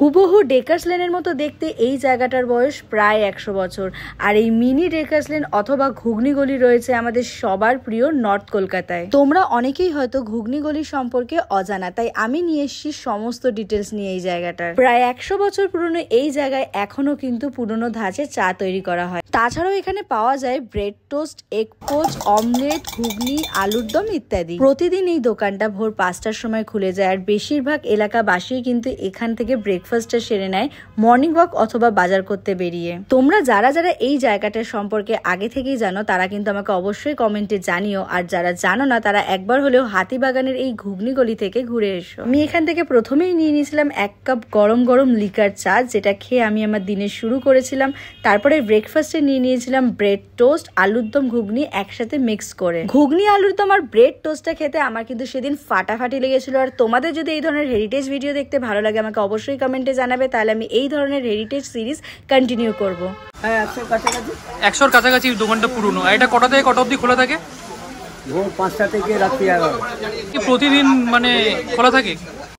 হুবহু ডেকার্স লেনের মতো দেখতে এই জায়গাটার বয়স প্রায় 100 বছর। আর এই মিনি ডেকার্স লেন অথবা ঘুগনি গলি রয়েছে আমাদের সবার প্রিয় নর্থ কলকাতায়। তোমরা অনেকেই হয়তো ঘুগনি গলি সম্পর্কে অজানা, তাই আমি নিয়ে এসেছি সমস্ত ডিটেলস নিয়ে এই জায়গাটার। প্রায় 100 বছর পুরনো এই জায়গায় এখনো কিন্তু পুরনো ধাঁচে চা তৈরি করা হয়। তাছাড়াও এখানে পাওয়া যায় bread toast, egg poach, omelette, ঘুগনি, আলুর দম ইত্যাদি। প্রতিদিন এই দোকানটা ভোর 5টার সময় খুলে যায় আর বেশিরভাগ এলাকাবাসী কিন্তু এখান থেকে ব্রেকফাস্টটা সেরে নেয় মর্নিং ওয়াক অথবা বাজার করতে বেরিয়ে। তোমরা যারা যারা এই জায়গাটার সম্পর্কে আগে থেকেই জানো তারা কিন্তু আমাকে অবশ্যই কমেন্টে জানিও, আর যারা জানো না তারা একবার হলেও হাতিবাগানের এই ঘুগনি গলি থেকে ঘুরে এসো। আমি এখান থেকে প্রথমেই নিয়ে নিয়েছিলাম 1 কাপ গরম গরম লিকার চা, যেটা খেয়ে আমি আমার দিনের শুরু করেছিলাম। তারপরে ব্রেকফাস্টে নিয়ে নিয়েছিলাম ব্রেড টোস্ট, আলুর দম, ঘুগনি একসাথে মিক্স করে। ঘুগনি, আলুর দম আর ব্রেড টোস্টটা খেতে আমার কিন্তু সেদিন ফাটাফাটি লেগেছিল। আর তোমাদের যদি এই ধরনের হেরিটেজ ভিডিও দেখতে ভালো লাগে আমাকে অবশ্যই কমেন্টে জানাবে, তাহলে আমি এই ধরনের হেরিটেজ সিরিজ কন্টিনিউ করব। হ্যাঁ, 100-র কাছাকাছি দোকানটা পুরনো। আর এটা কটা থেকে কটা অবধি খোলা থাকে? ভোর 5টা থেকে রাত্রি 11টা। প্রতিদিন মানে খোলা থাকে?